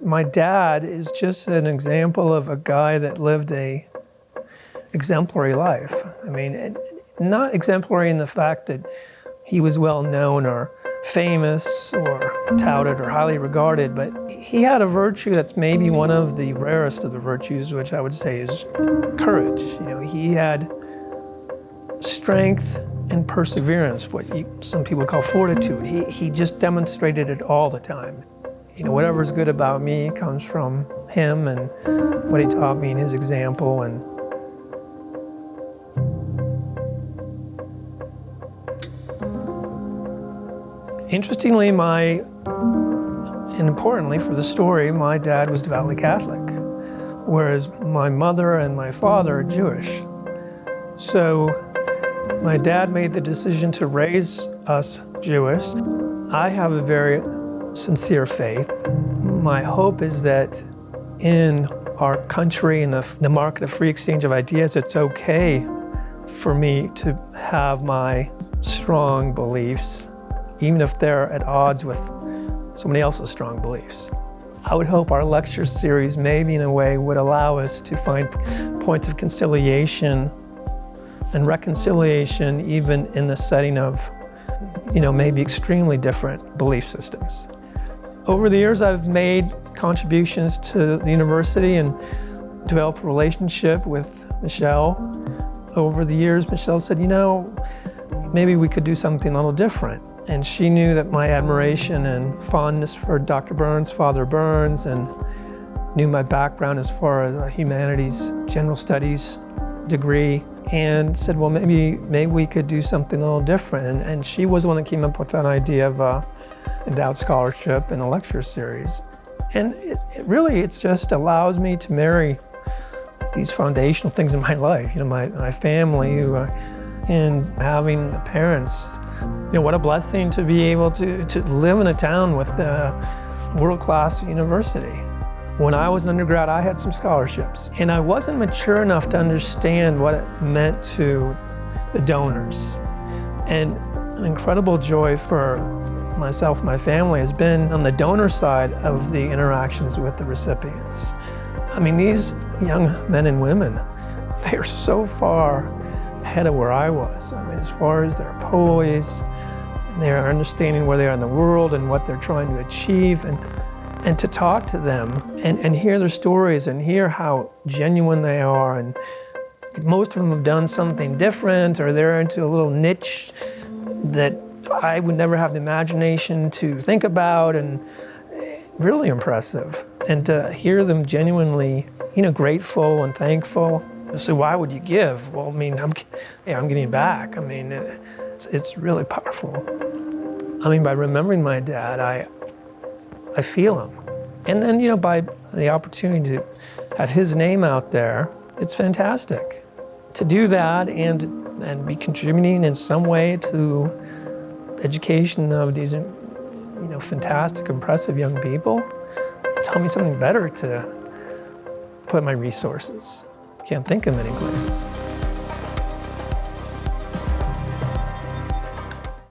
My dad is just an example of a guy that lived a exemplary life. I mean, not exemplary in the fact that he was well known or famous or touted or highly regarded, but he had a virtue that's maybe one of the rarest of the virtues, which I would say is courage. You know, he had strength and perseverance, what some people call fortitude. He just demonstrated it all the time. You know, whatever's good about me comes from him and what he taught me and his example. And interestingly, and importantly for the story, my dad was devoutly Catholic, whereas my mother and my father are Jewish. So my dad made the decision to raise us Jewish. I have a very sincere faith. My hope is that in our country, in the market of free exchange of ideas, it's okay for me to have my strong beliefs, even if they're at odds with somebody else's strong beliefs. I would hope our lecture series maybe in a way would allow us to find points of conciliation and reconciliation even in the setting of, you know, maybe extremely different belief systems. Over the years, I've made contributions to the university and developed a relationship with Michelle. Over the years, Michelle said, you know, maybe we could do something a little different. And she knew that my admiration and fondness for Dr. Burns, Father Burns, and knew my background as far as a humanities, general studies degree, and said, well, maybe we could do something a little different. And she was the one that came up with that idea of endowed scholarship and a lecture series. And it just allows me to marry these foundational things in my life. You know, my family, and having parents. You know, what a blessing to be able to live in a town with a world-class university. When I was an undergrad, I had some scholarships, and I wasn't mature enough to understand what it meant to the donors. And an incredible joy for myself and my family has been on the donor side of the interactions with the recipients. I mean, these young men and women, they are so far ahead of where I was. I mean, as far as their poise, their understanding where they are in the world and what they're trying to achieve, and to talk to them and hear their stories and hear how genuine they are. And most of them have done something different, or they're into a little niche that I would never have the imagination to think about, and really impressive. And to hear them genuinely, you know, grateful and thankful. So why would you give? Well, I mean, I'm getting back. I mean, it's really powerful. I mean, by remembering my dad, I feel him. And then, you know, by the opportunity to have his name out there, it's fantastic. To do that and be contributing in some way to the education of these, you know, fantastic, impressive young people, tell me something better to put my resources. Can't think of many places.